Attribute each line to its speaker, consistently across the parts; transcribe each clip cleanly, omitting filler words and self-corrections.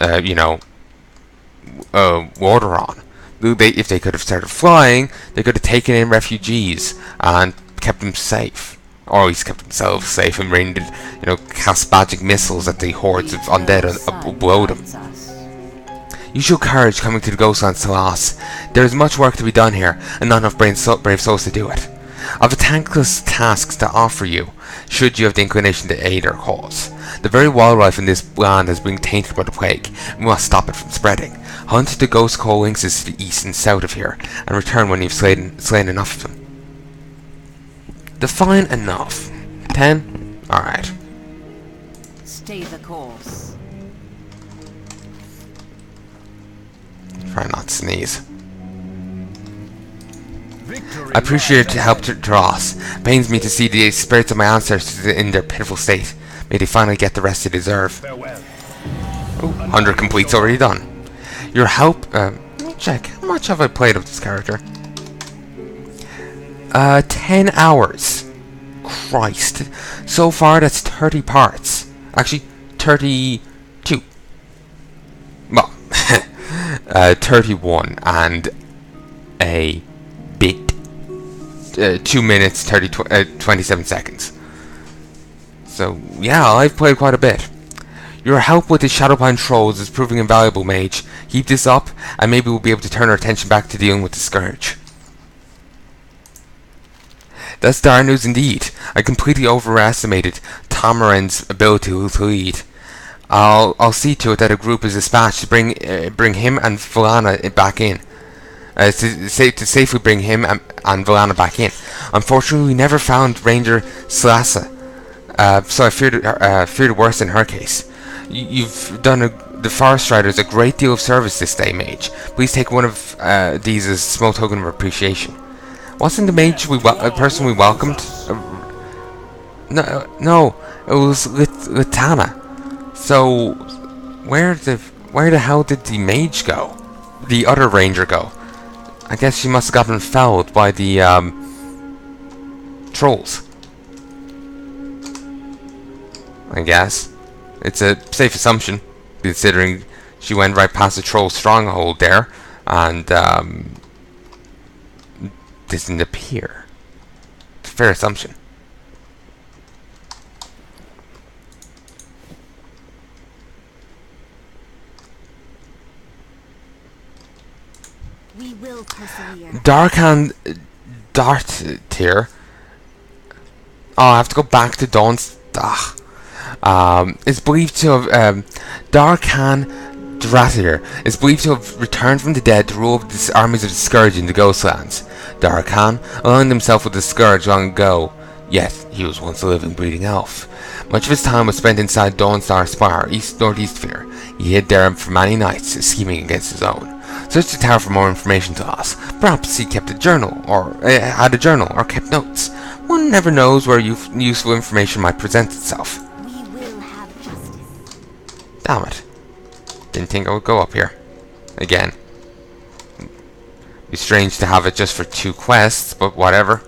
Speaker 1: you know, water on. If they could have started flying, they could have taken in refugees and kept them safe. Or at least kept themselves safe and rained, you know, cast magic missiles at the hordes of undead below them. You show courage coming to the Ghostlands Thalas. There is much work to be done here, and not enough brave souls to do it. I have a thankless task to offer you, should you have the inclination to aid our cause. The very wildlife in this land has been tainted by the plague, and we must stop it from spreading. Hunt the ghost coal lynxes to the east and south of here, and return when you've slain enough of them. Define enough. 10? Alright.
Speaker 2: Stay the course.
Speaker 1: Try not to sneeze. I appreciate your help, Dross. It pains me to see the spirits of my ancestors in their pitiful state. May they finally get the rest they deserve. Oh, 100 completes already done. Your help, let me check. How much have I played of this character? 10 hours. Christ. So far, that's 30 parts. Actually, 32. Well, 31 and a bit. 2 minutes, 27 seconds. So, yeah, I've played quite a bit. Your help with the Shadowpine Trolls is proving invaluable, Mage. Keep this up, and maybe we'll be able to turn our attention back to dealing with the Scourge. That's dire news indeed. I completely overestimated Tamarin's ability to lead. I'll see to it that a group is dispatched to bring him and Valana back in. To safely bring him and Valana back in. Unfortunately, we never found Ranger Slassa, so I feared the worst in her case. You've done the Forest Riders a great deal of service this day, Mage. Please take one of these as a small token of appreciation. Wasn't the mage a person we welcomed? No, it was Litana. So, where the hell did the mage go? The other ranger go? I guess she must have gotten felled by the trolls. I guess it's a safe assumption, considering she went right past the troll stronghold there and didn't appear. It's a fair assumption.
Speaker 2: We will persevere.
Speaker 1: Dar'khan Dar'khan. Oh, I have to go back to Dawn's. It's believed to have Dar'khan Dar'khan is believed to have returned from the dead to rule the armies of the Scourge in the Ghostlands. Dar'khan aligned himself with the Scourge long ago, yet he was once a living, breathing elf. Much of his time was spent inside Dawnstar Spire, northeast of here. He hid there for many nights, scheming against his own. Search the tower for more information to us. Perhaps he kept a journal, or had a journal, or kept notes. One never knows where useful information might present itself.
Speaker 2: We will have justice.
Speaker 1: Damn it. Didn't think I would go up here. Again. Be strange to have it just for 2 quests, but whatever.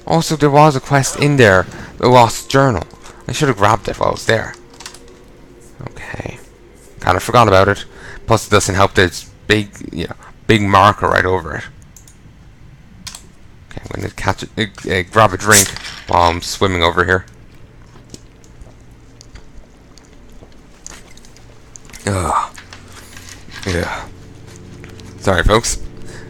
Speaker 1: Also, there was a quest in there, the lost journal. I should have grabbed it while I was there. Okay. Kind of forgot about it. Plus, it doesn't help that it's big, big marker right over it. Okay, I'm gonna catch it, grab a drink while I'm swimming over here. Ugh. Yeah. Sorry, folks.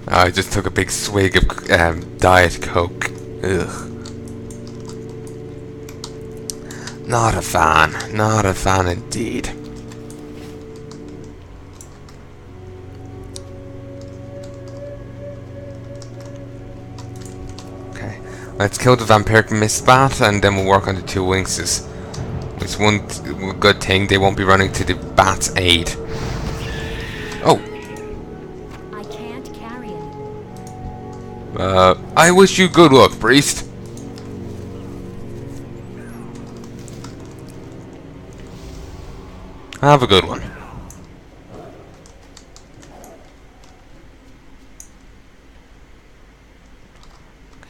Speaker 1: I just took a big swig of Diet Coke. Ugh. Not a fan. Not a fan indeed. Okay. Let's kill the vampiric mistbat and then we'll work on the 2 lynxes. It's one good thing, they won't be running to the bat's aid. Oh!
Speaker 2: I can't carry it.
Speaker 1: I wish you good luck, priest. Have a good one.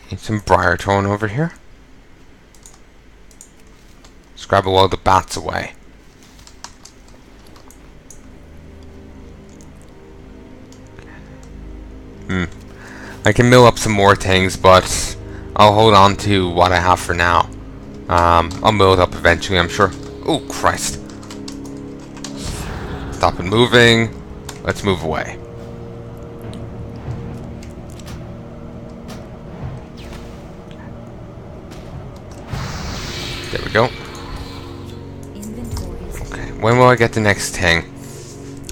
Speaker 1: Okay, some briar thorn over here. Let's grab a while the bats away. I can mill up some more things, but I'll hold on to what I have for now. I'll mill it up eventually, I'm sure. Oh, Christ. Stop it moving. Let's move away. There we go. Okay, when will I get the next thing?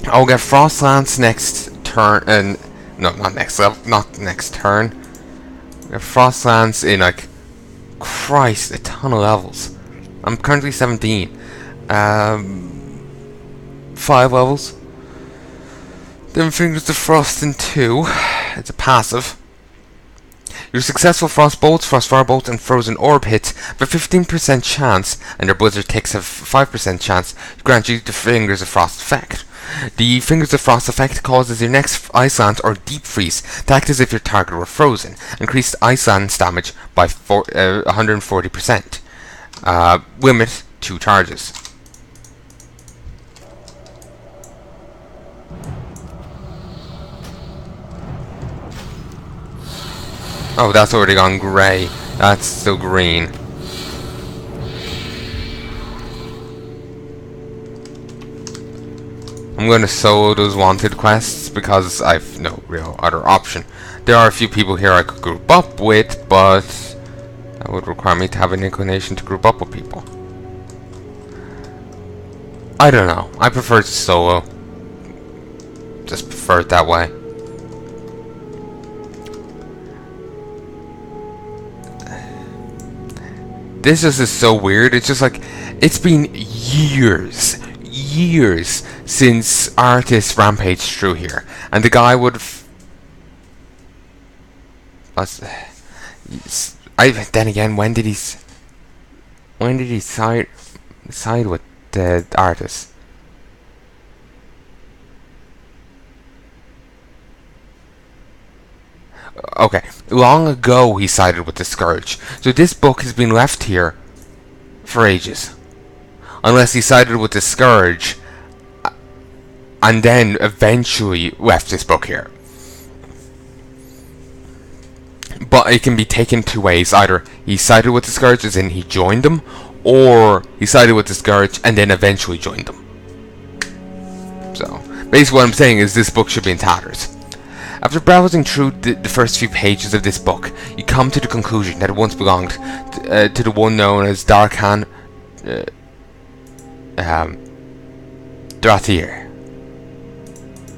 Speaker 1: I'll get Frost Lance next turn, and no, not next level, not next turn. I'll get Frost Lance in like, Christ, a ton of levels. I'm currently 17. 5 levels. Then Fingers of Frost in 2. It's a passive. Your successful Frost Bolts, Frost Firebolt, and Frozen Orb hits have a 15% chance, and your Blizzard Ticks have 5% chance to grant you the Fingers of Frost effect. The Fingers of Frost effect causes your next Ice Lance or Deep Freeze to act as if your target were frozen. Increased Ice Lance damage by 140%. Limit 2 charges. Oh, that's already gone grey. That's still green. I'm going to solo those wanted quests because I've no real other option. There are a few people here I could group up with, but that would require me to have an inclination to group up with people. I don't know. I prefer solo. Just prefer it that way. This just is so weird. It's just like, it's been years since artists rampaged through here, and the guy would. Then again, when did he side with the artist? Okay, long ago he sided with the Scourge. So this book has been left here for ages. Unless he sided with the Scourge and then eventually left this book here. But it can be taken two ways. Either he sided with the Scourge as in he joined them, or he sided with the Scourge and then eventually joined them. So, basically what I'm saying is this book should be in tatters. After browsing through the first few pages of this book, you come to the conclusion that it once belonged to the one known as Dar'khan Drathier.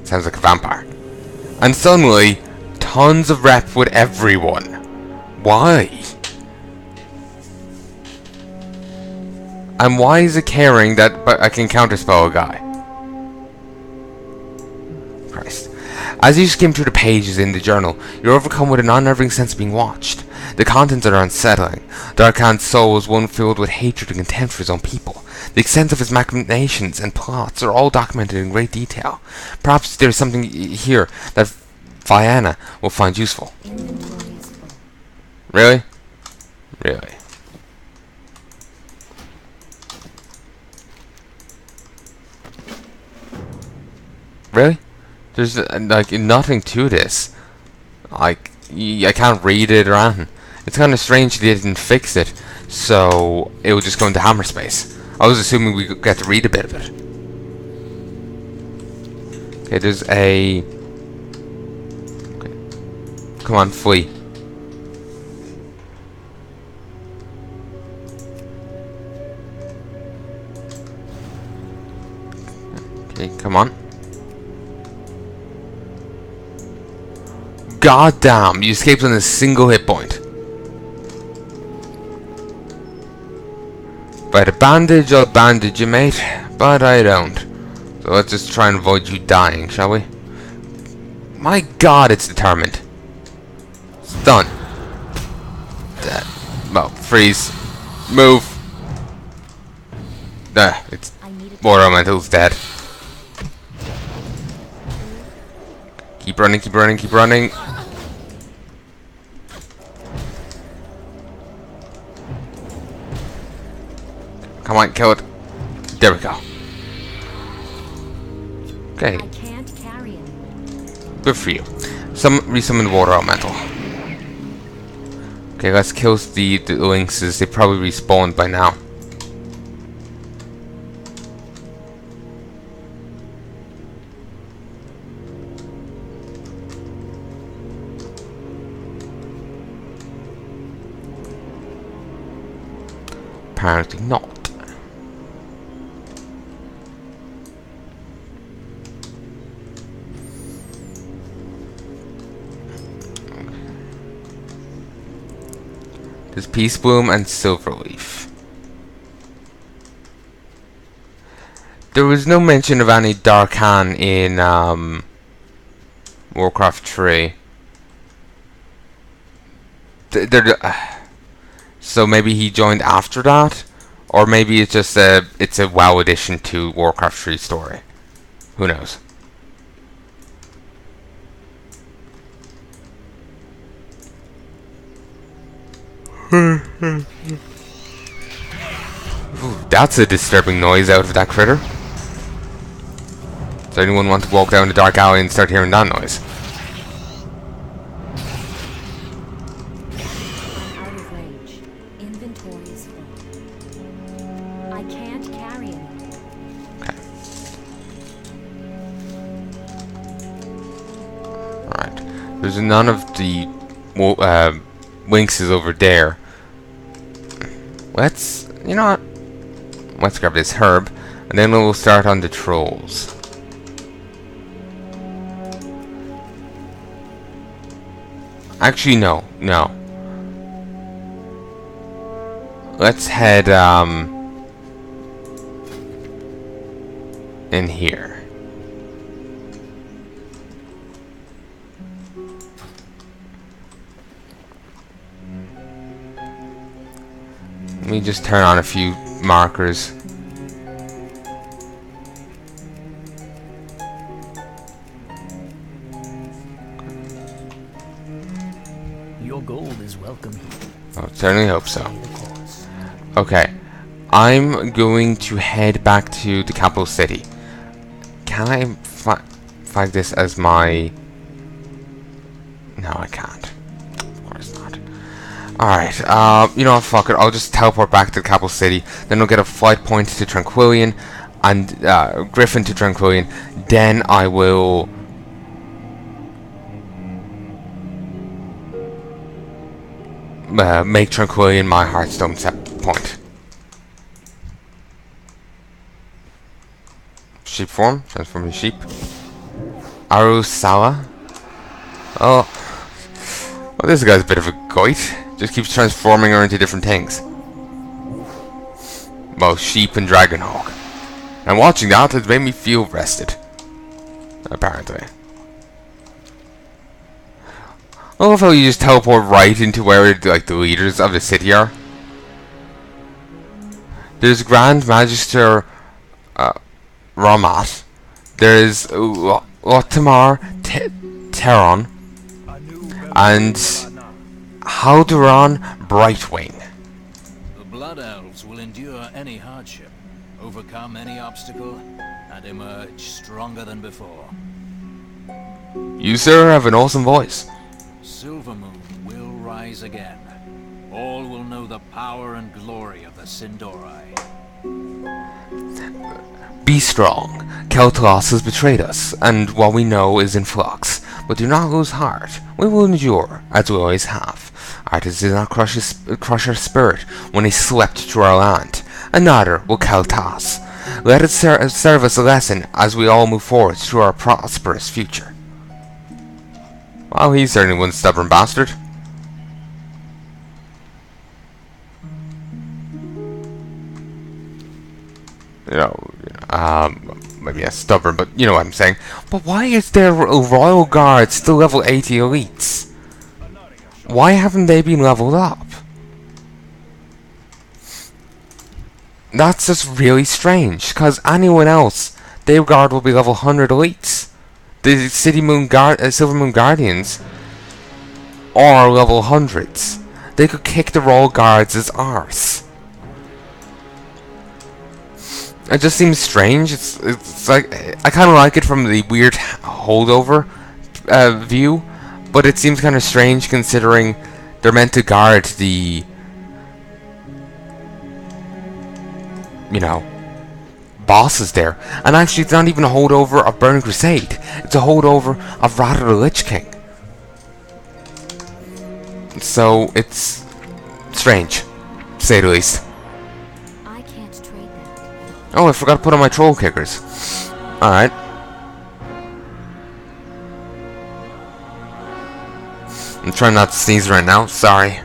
Speaker 1: Sounds like a vampire. And suddenly, tons of rep with everyone. Why? And why is it caring that I can counterspell a guy? Christ. As you skim through the pages in the journal, you're overcome with an unnerving sense of being watched. The contents are unsettling. Dar'khan's soul is one filled with hatred and contempt for his own people. The extent of his machinations and plots are all documented in great detail. Perhaps there's something here that Vienna will find useful. Really? Really? Really? There's like nothing to this. Like I can't read it or anything. It's kind of strange they didn't fix it, so it will just go into hammer space. I was assuming we could get to read a bit of it. Okay, there's a. Okay. Come on, flee. Okay, come on. God damn, you escaped on a single hit point. If I had a bandage, I'll bandage you, mate. But I don't. So let's just try and avoid you dying, shall we? My god, it's determined. It's done. Dead. Well, freeze. Move. It's War Elemental's dead. Keep running, keep running, keep running. Come on, kill it. There we go. Okay.
Speaker 2: I can't carry it.
Speaker 1: Good for you. Resummon the Water Elemental. Okay, let's kill the lynxes. They probably respawned by now. Apparently not. There's Peace Bloom and Silverleaf. There was no mention of any Dar'khan in Warcraft 3. So maybe he joined after that, or maybe it's just it's a WoW addition to Warcraft 3 story. Who knows? Ooh, that's a disturbing noise out of that critter. Does anyone want to walk down the dark alley and start hearing that noise?
Speaker 2: I'm out of range. Inventory is full. I can't carry anymore.
Speaker 1: Okay. Alright. There's none of the lynxes over there. Let's, you know what? Let's grab this herb, and then we'll start on the trolls. Actually, no. Let's head, in here. Let me just turn on a few markers.
Speaker 3: Your gold is welcome here.
Speaker 1: I certainly hope so. Okay, I'm going to head back to the capital city. Can I flag this as my... No, I can't. Of course not. Alright, you know what, fuck it. I'll just teleport back to the capital city. Then I'll get a flight point to Tranquillion and Griffin to Tranquillion. Then I will... make Tranquillion my Hearthstone set point. Sheep form, transform into sheep. Arusala. Oh, this guy's a bit of a goit. Just keeps transforming her into different things. Well, sheep and dragonhawk. And watching that has made me feel rested. Apparently. I love how you just teleport right into where like the leaders of the city are. There's Grand Magister Ramat. There's Ottamar Teron and Halduran Brightwing.
Speaker 4: The Blood Elves will endure any hardship, overcome any obstacle, and emerge stronger than before.
Speaker 1: You, sir, have an awesome voice.
Speaker 4: Silvermoon will rise again. All will know the power and glory of the Sin'dorei.
Speaker 1: Be strong. Kel'Thas has betrayed us, and what we know is in flux. But do not lose heart. We will endure, as we always have. Artis did not crush our spirit when he swept through our land, and neither will Kel'Thas. Let it serve us a lesson as we all move forward through our prosperous future. Well, he's certainly one stubborn bastard. Maybe yeah, stubborn, but you know what I'm saying. But why is there a Royal Guard still level 80 elites? Why haven't they been leveled up? That's just really strange, because anyone else, their guard will be level 100 elites. The City Moon Guard, Silver Moon Guardians are level hundreds. They could kick the Royal Guards' arse. It just seems strange. It's like I kind of like it from the weird holdover view, but it seems kind of strange considering They're meant to guard the, you know, bosses there. And actually, it's not even a holdover of Burning Crusade. It's a holdover of Wrath of the Lich King. So it's strange, to say the least.
Speaker 2: I can't trade that.
Speaker 1: Oh, I forgot to put on my troll kickers. Alright. I'm trying not to sneeze right now, sorry.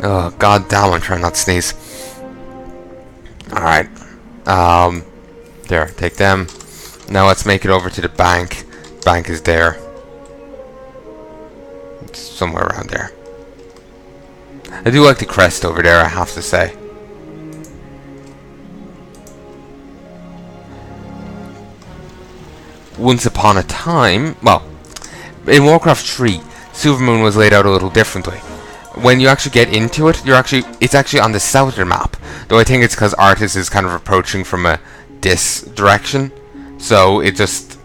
Speaker 1: Oh, god damn, I'm trying not to sneeze. Alright. There, take them. Now let's make it over to the bank. Bank is there. It's somewhere around there. I do like the crest over there, I have to say. Once upon a time, well, in Warcraft 3, Silvermoon was laid out a little differently. When you actually get into it, it's actually on the southern map. Though I think it's because Artis is kind of approaching from this direction, so it's just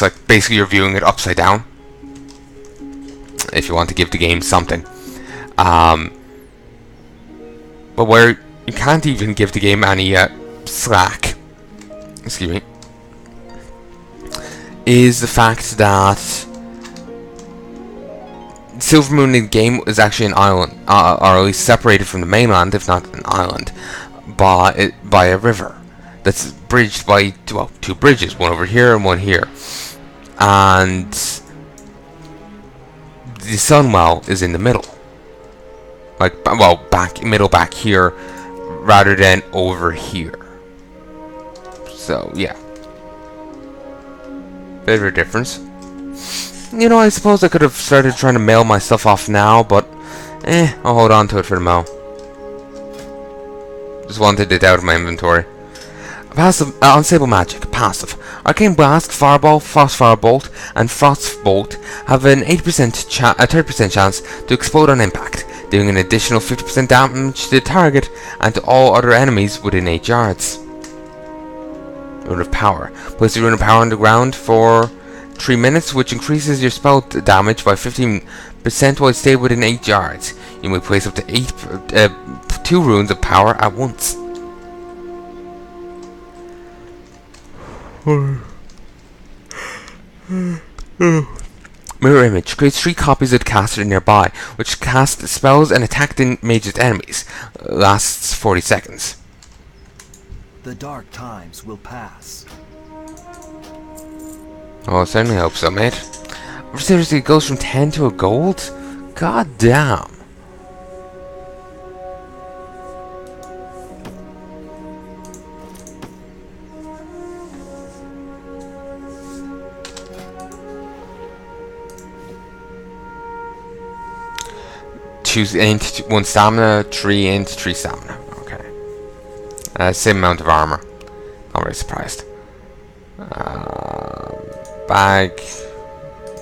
Speaker 1: like basically you're viewing it upside down. If you want to give the game something, but where you can't even give the game any slack, excuse me, is the fact that Silvermoon in the game is actually an island, or at least separated from the mainland, if not an island, by a river that's bridged by, well, two bridges, one over here and one here. And the Sunwell is in the middle. Like, well, middle back here, rather than over here. So, yeah. Bit of a difference. You know, I suppose I could have started trying to mail my stuff off now, but I'll hold on to it for the mo. Just wanted it out of my inventory. Passive, unstable magic, passive. Arcane Blast, Fireball, Frostfire Bolt, and Frostbolt have an 30% chance to explode on impact, doing an additional 50% damage to the target and to all other enemies within 8 yards. Rune of Power. Place the Rune of Power on the ground for 3 minutes, which increases your spell damage by 15% while stay within 8 yards. You may place up to 2 runes of power at once. Mirror Image creates 3 copies of the caster nearby, which cast spells and attack the mage's enemies. Lasts 40 seconds.
Speaker 5: The dark times will pass.
Speaker 1: Oh, I certainly hope so, mate. Seriously, it goes from 10 to a gold? God damn. Choose int 1 stamina, 3 int, 3 stamina. Okay. Same amount of armor. Not very surprised. Bag.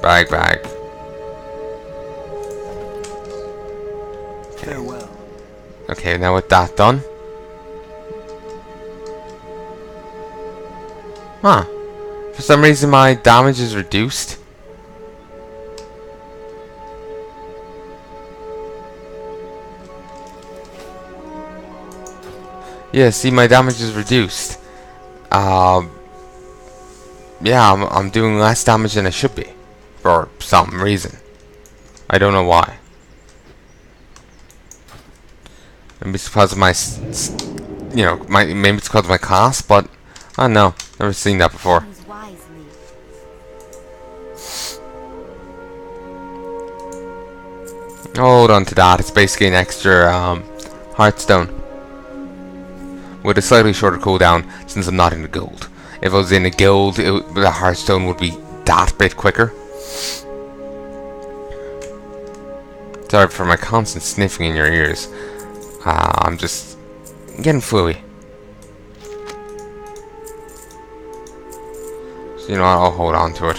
Speaker 1: Okay.
Speaker 5: Farewell.
Speaker 1: Okay, now with that done. Huh. For some reason my damage is reduced. Yeah, see, my damage is reduced. Yeah, I'm doing less damage than I should be. For some reason. I don't know why. Maybe it's because of my, maybe it's because of my class, but I don't know. Never seen that before.
Speaker 2: Choose wisely.
Speaker 1: Hold on to that. It's basically an extra Hearthstone with a slightly shorter cooldown since I'm not in the guild. If I was in a guild, the Hearthstone would be that bit quicker. Sorry for my constant sniffing in your ears. I'm just getting fluey. So, you know what, I'll hold on to it.